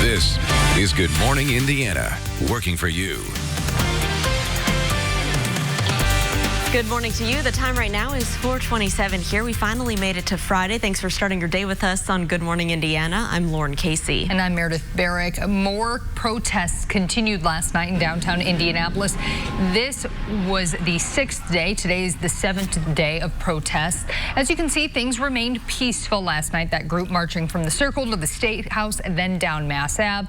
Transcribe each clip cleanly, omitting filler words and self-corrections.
This is Good Morning Indiana, working for you. Good morning to you. The time right now is 4:27 here. We finally made it to Friday. Thanks for starting your day with us on Good Morning Indiana. I'm Lauren Casey. And I'm Meredith Barrick. More protests continued last night in downtown Indianapolis. This was the 6th day. Today is the 7th day of protests. As you can see, things remained peaceful last night. That group marching from the Circle to the State House and then down Mass Ave.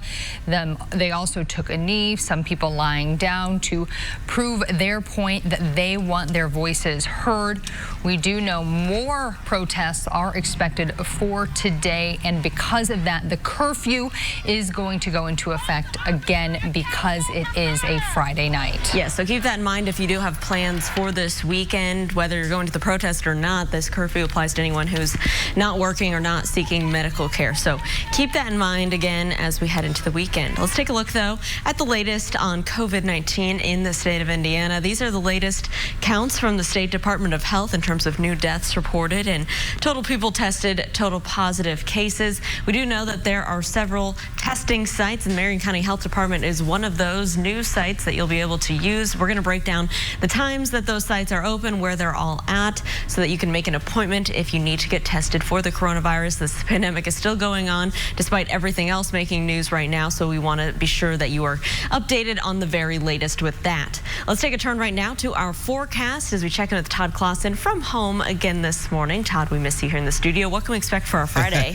They also took a knee, some people lying down to prove their point that they want their voices heard. We do know more protests are expected for today, and because of that, the curfew is going to go into effect again because it is a Friday night. Yeah, so keep that in mind if you do have plans for this weekend, whether you're going to the protest or not. This curfew applies to anyone who's not working or not seeking medical care. So keep that in mind again as we head into the weekend. Let's take a look, though, at the latest on COVID-19 in the state of Indiana. These are the latest counts from the State Department of Health in terms of new deaths reported and total people tested, total positive cases. We do know that there are several testing sites, and Marion County Health Department is one of those new sites that you'll be able to use. We're going to break down the times that those sites are open, where they're all at, so that you can make an appointment if you need to get tested for the coronavirus. This pandemic is still going on despite everything else making news right now, so we want to be sure that you are updated on the very latest with that. Let's take a turn right now to our forecast as we check in with Todd Clausen from home again this morning. Todd, we miss you here in the studio. What can we expect for our Friday?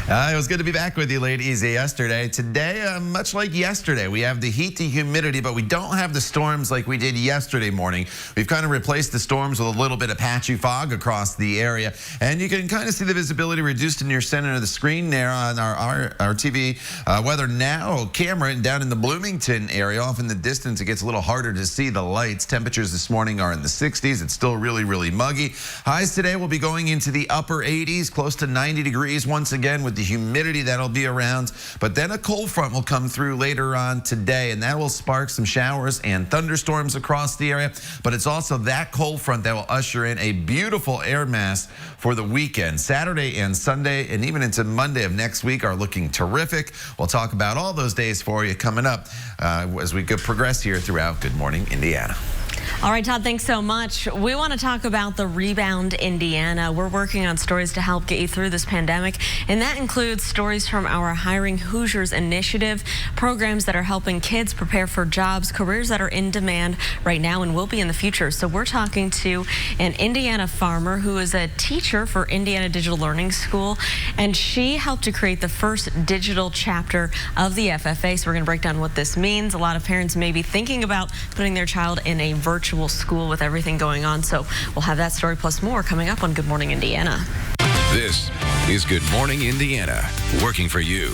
It was good to be back with you, ladies, yesterday. Today, much like yesterday, we have the heat, the humidity, but we don't have the storms like we did yesterday morning. We've kind of replaced the storms with a little bit of patchy fog across the area, and you can kind of see the visibility reduced in your center of the screen there on our TV weather now camera down in the Bloomington area. Off in the distance, it gets a little harder to see the lights. Temperatures this morning are in the 60s. It's still really, really muggy. Highs today will be going into the upper 80s, close to 90 degrees once again with the humidity that'll be around. But then a cold front will come through later on today, and that will spark some showers and thunderstorms across the area. But it's also that cold front that will usher in a beautiful air mass for the weekend. Saturday and Sunday and even into Monday of next week are looking terrific. We'll talk about all those days for you coming up as we progress here throughout Good Morning Indiana. All right, Todd, thanks so much. We want to talk about the Rebound Indiana. We're working on stories to help get you through this pandemic, and that includes stories from our Hiring Hoosiers initiative, programs that are helping kids prepare for jobs, careers that are in demand right now and will be in the future. So we're talking to an Indiana farmer who is a teacher for Indiana Digital Learning School, and she helped to create the first digital chapter of the FFA. So we're going to break down what this means. A lot of parents may be thinking about putting their child in a virtual school with everything going on. So we'll have that story plus more coming up on Good Morning Indiana. This is Good Morning Indiana, working for you.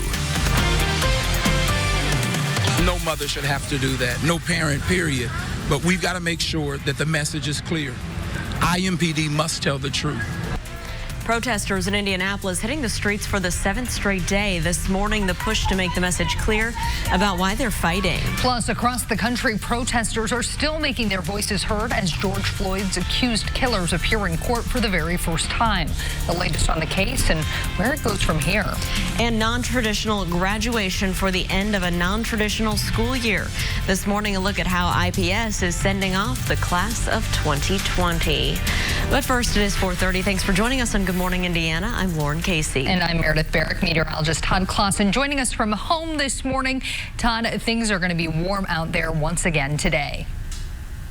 No mother should have to do that. No parent, period. But we've got to make sure that the message is clear. IMPD must tell the truth. Protesters in Indianapolis hitting the streets for the 7th straight day. This morning, the push to make the message clear about why they're fighting. Plus, across the country, protesters are still making their voices heard as George Floyd's accused killers appear in court for the very first time. The latest on the case and where it goes from here. And non-traditional graduation for the end of a non-traditional school year. This morning, a look at how IPS is sending off the class of 2020. But first, it is 4:30. Thanks for joining us on Good Morning Indiana. I'm Lauren Casey. And I'm Meredith Barrick. Meteorologist Todd Clausen joining us from home this morning. Todd, things are going to be warm out there once again today.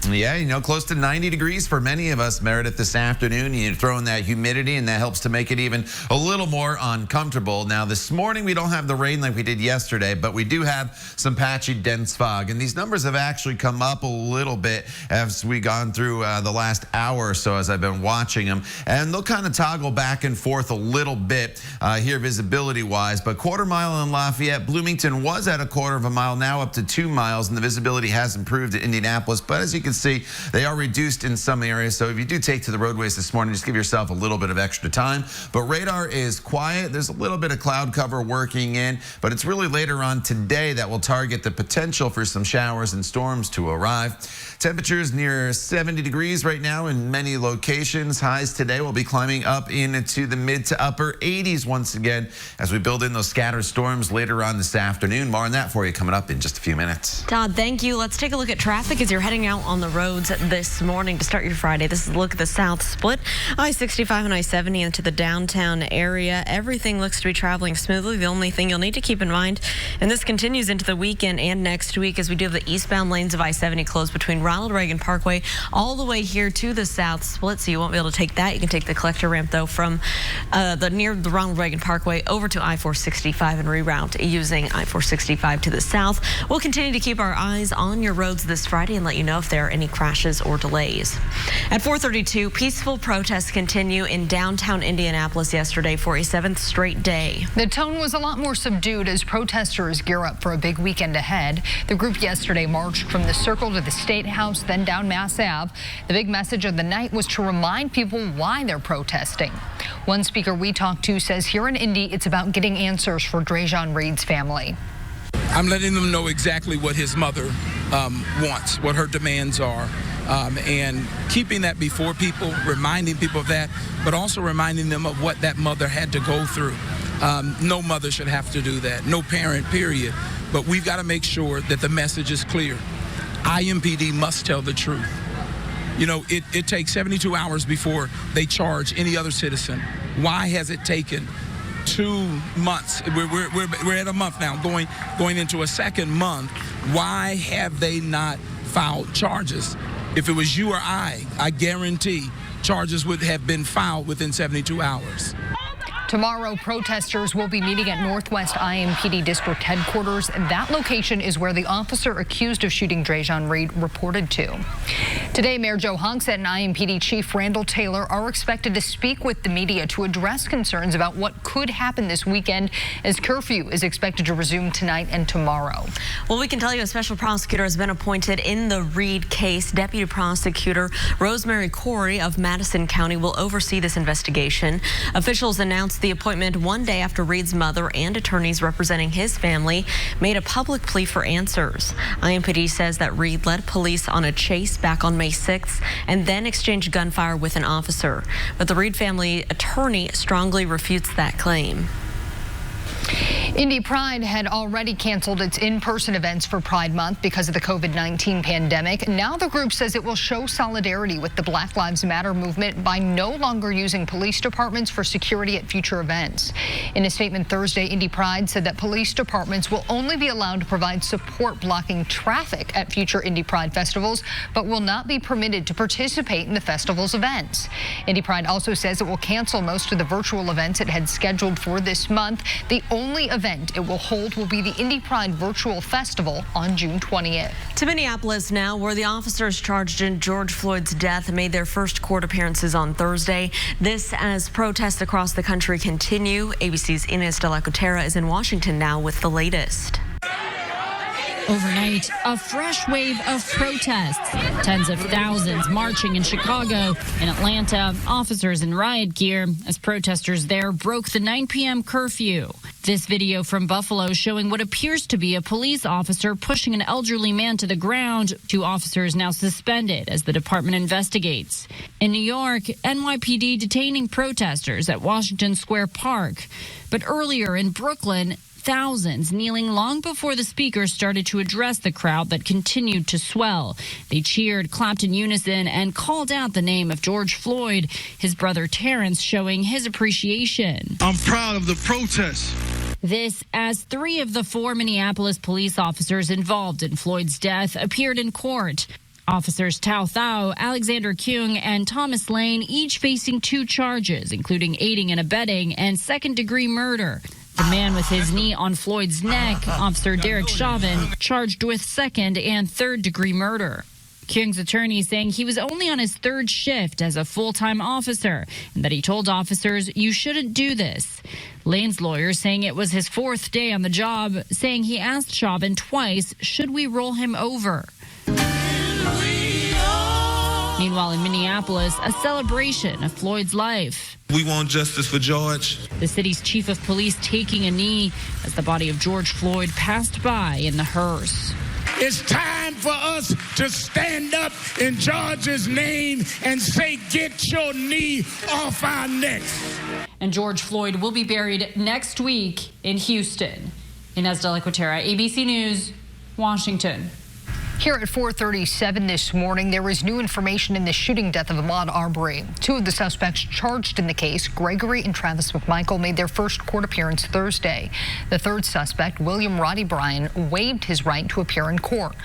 Yeah, close to 90 degrees for many of us, Meredith, this afternoon. You throw in that humidity, and that helps to make it even a little more uncomfortable. Now, this morning, we don't have the rain like we did yesterday, but we do have some patchy, dense fog. And these numbers have actually come up a little bit as we've gone through the last hour or so as I've been watching them. And they'll kind of toggle back and forth a little bit here visibility-wise. But quarter mile in Lafayette, Bloomington was at a quarter of a mile, now up to 2 miles, and the visibility has improved at Indianapolis. But as you can frequency. They are reduced in some areas, so if you do take to the roadways this morning, just give yourself a little bit of extra time. But radar is quiet. There's a little bit of cloud cover working in, but it's really later on today that will target the potential for some showers and storms to arrive. Temperatures near 70 degrees right now in many locations. Highs today will be climbing up into the mid to upper 80s once again as we build in those scattered storms later on this afternoon. More on that for you coming up in just a few minutes. Todd, thank you. Let's take a look at traffic as you're heading out on the roads this morning to start your Friday. This is a look at the south split, I-65 and I-70 into the downtown area. Everything looks to be traveling smoothly. The only thing you'll need to keep in mind, and this continues into the weekend and next week, as we do have the eastbound lanes of I-70 closed between Ronald Reagan Parkway all the way here to the south split, so you won't be able to take that. You can take the collector ramp, though, from near the Ronald Reagan Parkway over to I-465 and reroute using I-465 to the south. We'll continue to keep our eyes on your roads this Friday and let you know if there are any crashes or delays. At 4:32, peaceful protests continue in downtown Indianapolis yesterday for a 7th straight day. The tone was a lot more subdued as protesters gear up for a big weekend ahead. The group yesterday marched from the Circle to the State House, then down Mass Ave. The big message of the night was to remind people why they're protesting. One speaker we talked to says here in Indy, it's about getting answers for Drejon Reed's family. I'm letting them know exactly what his mother wants, what her demands are, and keeping that before people, reminding people of that, but also reminding them of what that mother had to go through. No mother should have to do that, no parent, period. But we've got to make sure that the message is clear. IMPD must tell the truth. You know, it takes 72 hours before they charge any other citizen. Why has it taken 2 months? We're at a month now, going into a second month. Why have they not filed charges? If it was you or I guarantee charges would have been filed within 72 hours. Tomorrow, protesters will be meeting at Northwest IMPD District Headquarters. That location is where the officer accused of shooting Drejon Reed reported to. Today, Mayor Joe Hogsett and IMPD Chief Randall Taylor are expected to speak with the media to address concerns about what could happen this weekend, as curfew is expected to resume tonight and tomorrow. Well, we can tell you a special prosecutor has been appointed in the Reed case. Deputy Prosecutor Rosemary Corey of Madison County will oversee this investigation. Officials announced the appointment one day after Reed's mother and attorneys representing his family made a public plea for answers. IMPD says that Reed led police on a chase back on May 6th and then exchanged gunfire with an officer. But the Reed family attorney strongly refutes that claim. Indy Pride had already canceled its in-person events for Pride Month because of the COVID-19 pandemic. Now the group says it will show solidarity with the Black Lives Matter movement by no longer using police departments for security at future events. In a statement Thursday, Indy Pride said that police departments will only be allowed to provide support blocking traffic at future Indy Pride festivals, but will not be permitted to participate in the festival's events. Indy Pride also says it will cancel most of the virtual events it had scheduled for this month. The only event it will hold will be the Indy Pride Virtual Festival on June 20th. To Minneapolis now, where the officers charged in George Floyd's death made their first court appearances on Thursday. This as protests across the country continue. ABC's Inez de la Cotera is in Washington now with the latest. Overnight, a fresh wave of protests. Tens of thousands marching in Chicago. In Atlanta, officers in riot gear as protesters there broke the 9 p.m. curfew. This video from Buffalo showing what appears to be a police officer pushing an elderly man to the ground. 2 officers now suspended as the department investigates. In New York, NYPD detaining protesters at Washington Square Park. But earlier in Brooklyn, thousands kneeling long before the speakers started to address the crowd that continued to swell. They cheered, clapped in unison, and called out the name of George Floyd, his brother Terrence showing his appreciation. I'm proud of the protest. This as 3 of the 4 Minneapolis police officers involved in Floyd's death appeared in court. Officers Tao Thao, Alexander Kueng, and Thomas Lane each facing 2 charges, including aiding and abetting and second-degree murder. The man with his knee on Floyd's neck, Officer Derek Chauvin, charged with second- and third-degree murder. Kueng's attorney saying he was only on his 3rd shift as a full-time officer and that he told officers, "You shouldn't do this." Lane's lawyer saying it was his 4th day on the job, saying he asked Chauvin twice, "Should we roll him over?" We are Meanwhile, in Minneapolis, a celebration of Floyd's life. We want justice for George. The city's chief of police taking a knee as the body of George Floyd passed by in the hearse. It's time for us to stand up in George's name and say, get your knee off our necks. And George Floyd will be buried next week in Houston. Inez de la Cuetera, ABC News, Washington. Here at 4:37 this morning, there is new information in the shooting death of Ahmad Armory. Two of the suspects charged in the case, Gregory and Travis McMichael, made their first court appearance Thursday. The third suspect, William Roddy Bryan, waived his right to appear in court.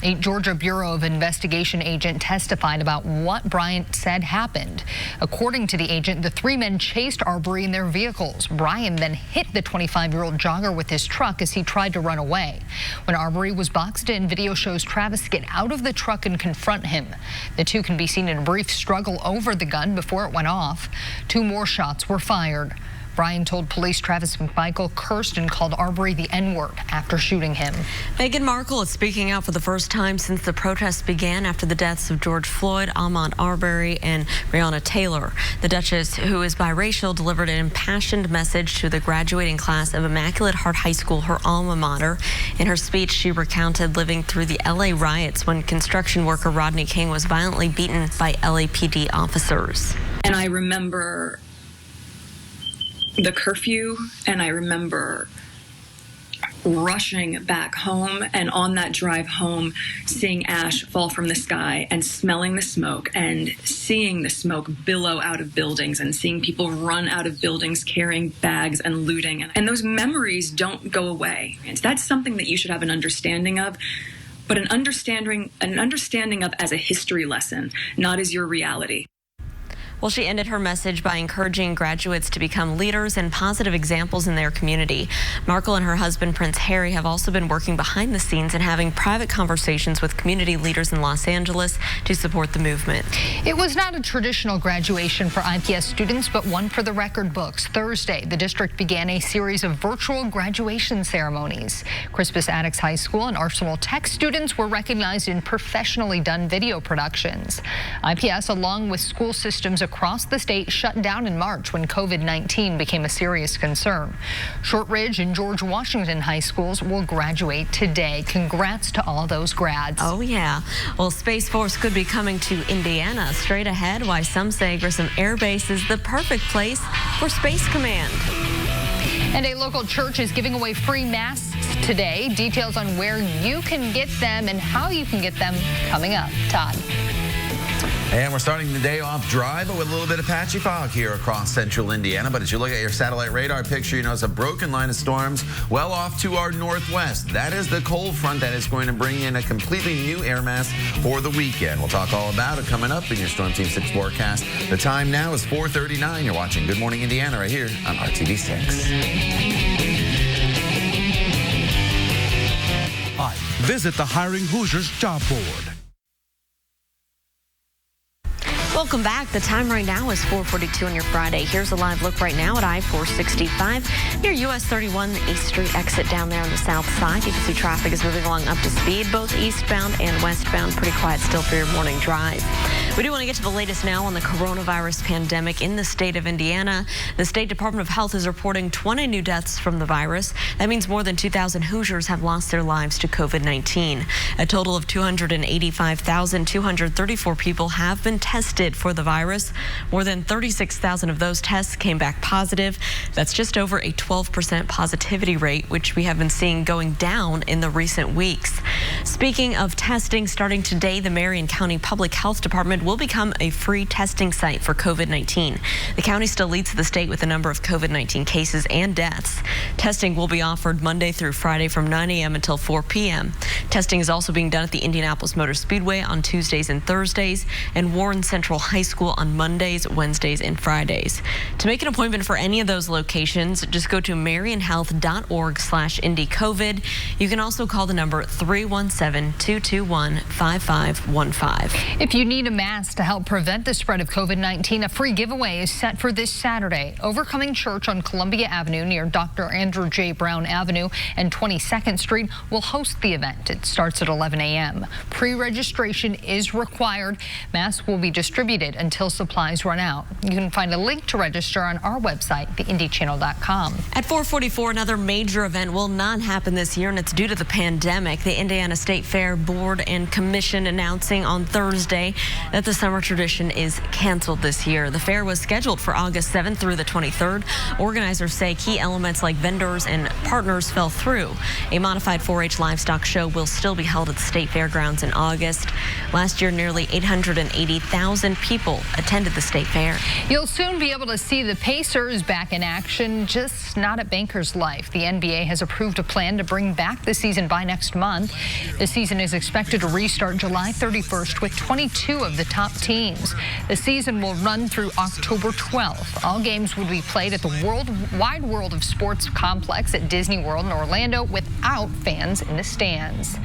A Georgia Bureau of Investigation agent testified about what Bryant said happened. According to the agent, the three men chased Arbery in their vehicles. Bryan then hit the 25-year-old jogger with his truck as he tried to run away. When Arbery was boxed in, video shows Travis get out of the truck and confront him. The two can be seen in a brief struggle over the gun before it went off. Two more shots were fired. Bryan told police Travis McMichael cursed and called Armory the N-word after shooting him. Meghan Markle is speaking out for the first time since the protests began after the deaths of George Floyd, Ahmad Arbery, and Breonna Taylor. The Duchess, who is biracial, delivered an impassioned message to the graduating class of Immaculate Heart High School, her alma mater. In her speech, she recounted living through the LA riots when construction worker Rodney King was violently beaten by LAPD officers. And I remember the curfew, and I remember rushing back home, and on that drive home, seeing ash fall from the sky and smelling the smoke and seeing the smoke billow out of buildings and seeing people run out of buildings carrying bags and looting. And those memories don't go away. And that's something that you should have an understanding of, but an understanding of as a history lesson, not as your reality. Well, she ended her message by encouraging graduates to become leaders and positive examples in their community. Markle and her husband, Prince Harry, have also been working behind the scenes and having private conversations with community leaders in Los Angeles to support the movement. It was not a traditional graduation for IPS students, but one for the record books. Thursday, the district began a series of virtual graduation ceremonies. Crispus Attucks High School and Arsenal Tech students were recognized in professionally done video productions. IPS, along with school systems across the state, shut down in March when COVID-19 became a serious concern. Shortridge and George Washington High Schools will graduate today. Congrats to all those grads. Oh, yeah. Well, Space Force could be coming to Indiana. Straight ahead, why some say Grissom Air Base is the perfect place for Space Command. And a local church is giving away free masks today. Details on where you can get them and how you can get them coming up. Todd. And we're starting the day off dry, but with a little bit of patchy fog here across central Indiana. But as you look at your satellite radar picture, you notice a broken line of storms well off to our northwest. That is the cold front that is going to bring in a completely new air mass for the weekend. We'll talk all about it coming up in your Storm Team 6 forecast. The time now is 4:39. You're watching Good Morning Indiana right here on RTV6. Hi, visit the Hiring Hoosiers job board. Welcome back. The time right now is 4:42 on your Friday. Here's a live look right now at I-465 near US 31, the East Street exit down there on the south side. You can see traffic is moving along up to speed, both eastbound and westbound. Pretty quiet still for your morning drive. We do want to get to the latest now on the coronavirus pandemic in the state of Indiana. The State Department of Health is reporting 20 new deaths from the virus. That means more than 2,000 Hoosiers have lost their lives to COVID-19. A total of 285,234 people have been tested for the virus. More than 36,000 of those tests came back positive. That's just over a 12% positivity rate, which we have been seeing going down in the recent weeks. Speaking of testing, starting today, the Marion County Public Health Department will become a free testing site for COVID-19. The county still leads the state with the number of COVID-19 cases and deaths. Testing will be offered Monday through Friday from 9 a.m. until 4 p.m. Testing is also being done at the Indianapolis Motor Speedway on Tuesdays and Thursdays, and Warren Central High School on Mondays, Wednesdays, and Fridays. To make an appointment for any of those locations, just go to marionhealth.org/IndyCovid. You can also call the number 317-221-5515. If you need a mask to help prevent the spread of COVID-19, a free giveaway is set for this Saturday. Overcoming Church on Columbia Avenue near Dr. Andrew J. Brown Avenue and 22nd Street will host the event. It starts at 11 a.m. Pre-registration is required. Masks will be distributed until supplies run out. You can find a link to register on our website, theindychannel.com. At 4:44, another major event will not happen this year, and it's due to the pandemic. The Indiana State Fair Board and Commission announcing on Thursday that the summer tradition is canceled this year. The fair was scheduled for August 7th through the 23rd. Organizers say key elements like vendors and partners fell through. A modified 4-H livestock show will still be held at the State Fairgrounds in August. Last year, nearly 880,000 people attended the State Fair. You'll soon be able to see the Pacers back in action, just not at Bankers Life. The NBA has approved a plan to bring back the season by next month. The season is expected to restart July 31st with 22 of the top teams. The season will run through October 12th. All games will be played at the Wide World of Sports complex at Disney World in Orlando without fans in the stands.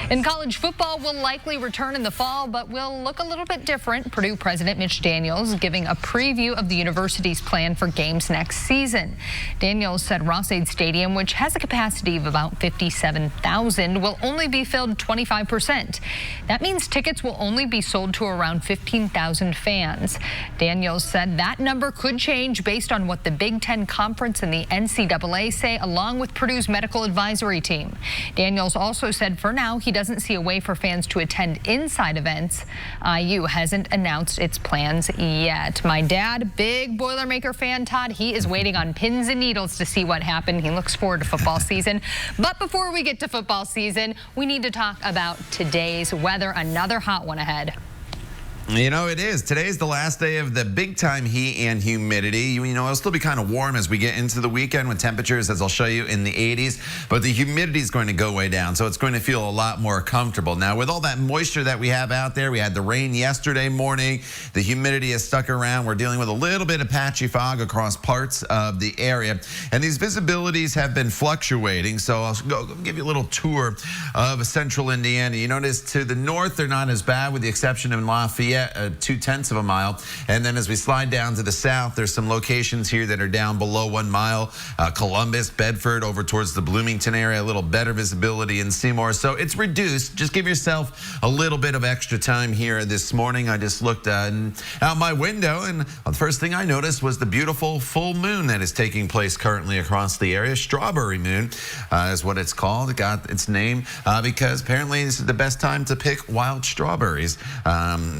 And college football will likely return in the fall, but will look a little bit different. Purdue President Mitch Daniels giving a preview of the university's plan for games next season. Daniels said Rothside Stadium, which has a capacity of about 57,000, will only be filled 25%. That means tickets will only be sold to around 15,000 fans. Daniels said that number could change based on what the Big Ten Conference and the NCAA say, along with Purdue's medical advisory team. Daniels also said for now he doesn't see a way for fans to attend inside events. IU hasn't announced its plans yet. My dad, big Boilermaker fan, Todd, he is waiting on pins and needles to see what happened. He looks forward to football season. But before we get to football season, we need to talk about today's weather. Another hot one ahead. You know, it is. Today's the last day of the big time heat and humidity. You know, it'll still be kind of warm as we get into the weekend with temperatures, as I'll show you, in the 80s. But the humidity is going to go way down, so it's going to feel a lot more comfortable. Now, with all that moisture that we have out there, we had the rain yesterday morning. The humidity has stuck around. We're dealing with a little bit of patchy fog across parts of the area. And these visibilities have been fluctuating. So I'll go give you a little tour of central Indiana. You notice to the north, they're not as bad, with the exception of Lafayette. 0.2 of a mile. And then as we slide down to the south, there's some locations here that are down below 1 mile. Columbus, Bedford, over towards the Bloomington area, a little better visibility in Seymour. So it's reduced. Just give yourself a little bit of extra time here this morning. I just looked out my window, and the first thing I noticed was the beautiful full moon that is taking place currently across the area. Strawberry moon is what it's called. It got its name because apparently this is the best time to pick wild strawberries.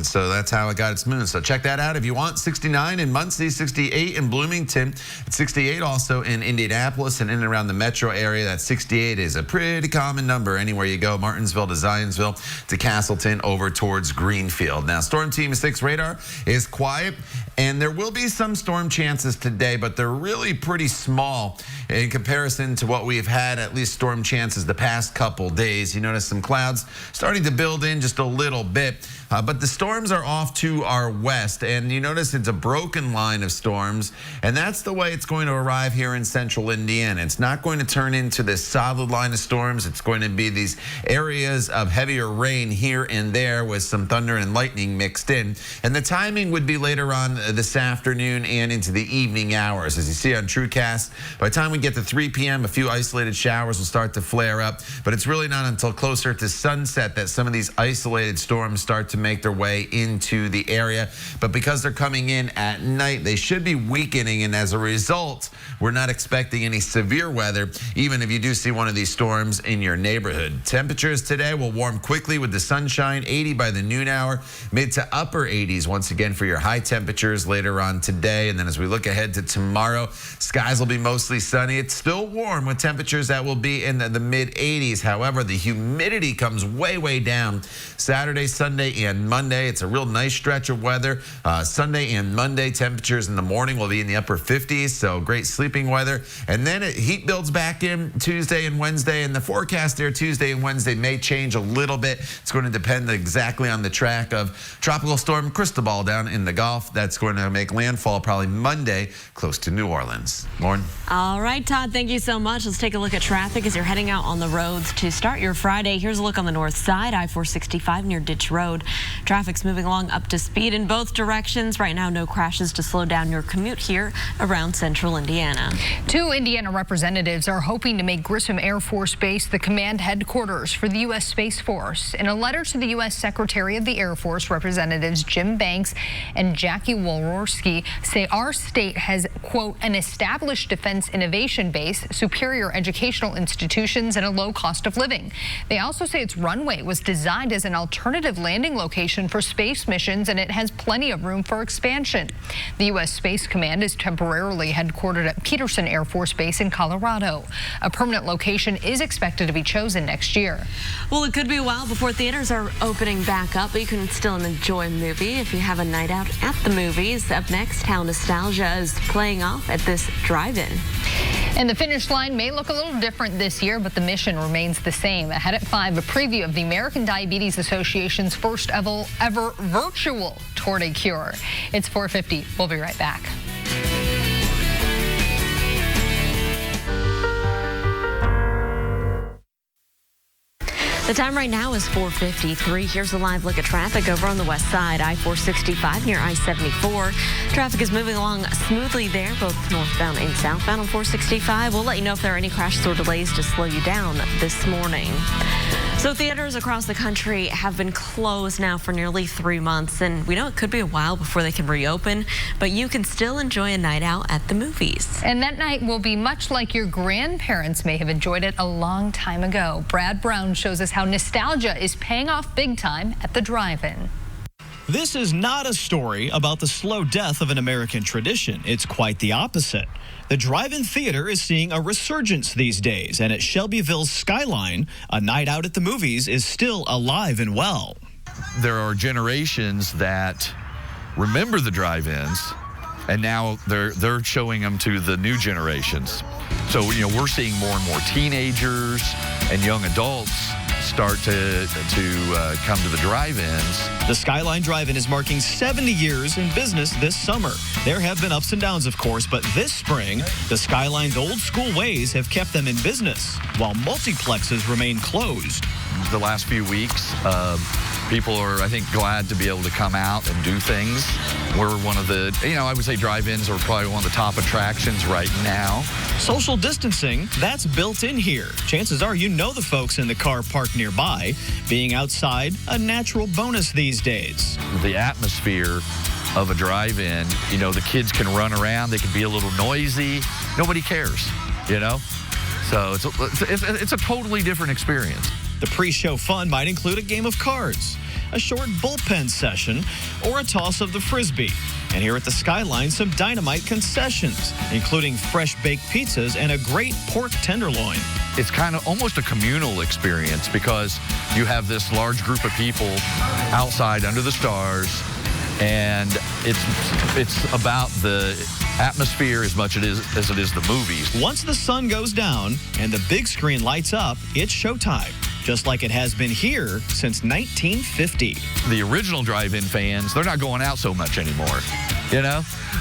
So that's how it got its moon. So check that out if you want. 69 in Muncie, 68 in Bloomington, 68 also in Indianapolis and in and around the metro area. That 68 is a pretty common number anywhere you go. Martinsville to Zionsville to Castleton over towards Greenfield. Now, Storm Team 6 radar is quiet, and there will be some storm chances today, but they're really pretty small in comparison to what we've had, at least storm chances the past couple days. You notice some clouds starting to build in just a little bit. But the storms are off to our west, and you notice it's a broken line of storms, and that's the way it's going to arrive here in central Indiana. It's not going to turn into this solid line of storms. It's going to be these areas of heavier rain here and there with some thunder and lightning mixed in. And the timing would be later on this afternoon and into the evening hours. As you see on TrueCast, by the time we get to 3 p.m., a few isolated showers will start to flare up, but it's really not until closer to sunset that some of these isolated storms start to make their way into the area. But because they're coming in at night, they should be weakening, and as a result, we're not expecting any severe weather, even if you do see one of these storms in your neighborhood. Temperatures today will warm quickly with the sunshine, 80 by the noon hour, mid to upper 80s once again for your high temperatures later on today. And then as we look ahead to tomorrow, skies will be mostly sunny. It's still warm with temperatures that will be in the mid 80s. However, the humidity comes way, way down Saturday, Sunday, and Monday. It's a real nice stretch of weather. Sunday and Monday, temperatures in the morning will be in the upper 50s, so great sleeping weather. And then heat builds back in Tuesday and Wednesday, and the forecast there Tuesday and Wednesday may change a little bit. It's going to depend exactly on the track of Tropical Storm Cristobal down in the Gulf. That's going to make landfall probably Monday close to New Orleans. Lauren? All right, Todd, thank you so much. Let's take a look at traffic as you're heading out on the roads to start your Friday. Here's a look on the north side, I-465 near Ditch Road. Traffic's moving along up to speed in both directions. Right now, no crashes to slow down your commute here around central Indiana. 2 Indiana representatives are hoping to make Grissom Air Force Base the command headquarters for the U.S. Space Force. In a letter to the U.S. Secretary of the Air Force, Representatives Jim Banks and Jackie Walorski say our state has, quote, an established defense innovation base, superior educational institutions, and a low cost of living. They also say its runway was designed as an alternative landing location for space missions, and it has plenty of room for expansion. The U.S. Space Command is temporarily headquartered at Peterson Air Force Base in Colorado. A permanent location is expected to be chosen next year. Well, it could be a while before theaters are opening back up, but you can still enjoy a movie if you have a night out at the movies. Up next, how nostalgia is playing off at this drive-in. And the finish line may look a little different this year, but the mission remains the same. Ahead at 5, a preview of the American Diabetes Association's first ever virtual Tour de Cure. It's 4:50. We'll be right back. The time right now is 4:53. Here's a live look at traffic over on the west side, I-465 near I-74. Traffic is moving along smoothly there, both northbound and southbound on 465. We'll let you know if there are any crashes or delays to slow you down this morning. So theaters across the country have been closed now for nearly 3 months, and we know it could be a while before they can reopen, but you can still enjoy a night out at the movies. And that night will be much like your grandparents may have enjoyed it a long time ago. Brad Brown shows us how nostalgia is paying off big time at the drive-in. This is not a story about the slow death of an American tradition. It's quite the opposite. The drive-in theater is seeing a resurgence these days, and at Shelbyville's Skyline, a night out at the movies is still alive and well. There are generations that remember the drive-ins, and now they're showing them to the new generations. So, we're seeing more and more teenagers and young adults start to come to the drive-ins. The Skyline Drive-In is marking 70 years in business this summer. There have been ups and downs, of course, but this spring, the Skyline's old school ways have kept them in business, while multiplexes remain closed. The last few weeks, people are, I think, glad to be able to come out and do things. We're one of the, I would say drive-ins are probably one of the top attractions right now. Social distancing, that's built in here. Chances are you know the folks in the car parked nearby. Being outside, a natural bonus these days. The atmosphere of a drive-in, the kids can run around, they can be a little noisy. Nobody cares, So it's a totally different experience. The pre-show fun might include a game of cards, a short bullpen session, or a toss of the Frisbee. And here at the Skyline, some dynamite concessions, including fresh baked pizzas and a great pork tenderloin. It's kind of almost a communal experience because you have this large group of people outside under the stars, and it's about the atmosphere as much as it is the movies. Once the sun goes down and the big screen lights up, it's showtime, just like it has been here since 1950. The original drive-in fans, they're not going out so much anymore,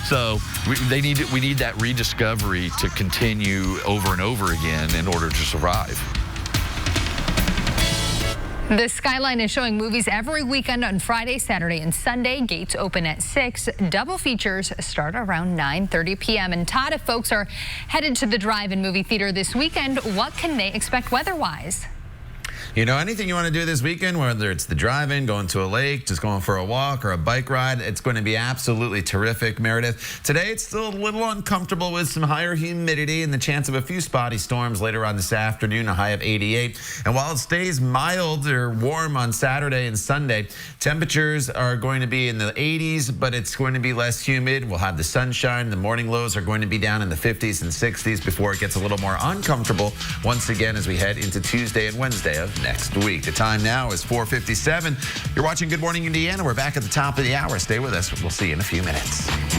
So we need that rediscovery to continue over and over again in order to survive. The Skyline is showing movies every weekend on Friday, Saturday, and Sunday. Gates open at 6. Double features start around 9:30 p.m. And Todd, if folks are headed to the drive-in movie theater this weekend, what can they expect weather-wise? Anything you want to do this weekend, whether it's the drive-in, going to a lake, just going for a walk or a bike ride, it's going to be absolutely terrific, Meredith. Today, it's still a little uncomfortable with some higher humidity and the chance of a few spotty storms later on this afternoon, a high of 88. And while it stays mild or warm on Saturday and Sunday, temperatures are going to be in the 80s, but it's going to be less humid. We'll have the sunshine. The morning lows are going to be down in the 50s and 60s before it gets a little more uncomfortable once again as we head into Tuesday and Wednesday of of next week. The time now is 4:57. You're watching Good Morning Indiana. We're back at the top of the hour. Stay with us. We'll see you in a few minutes.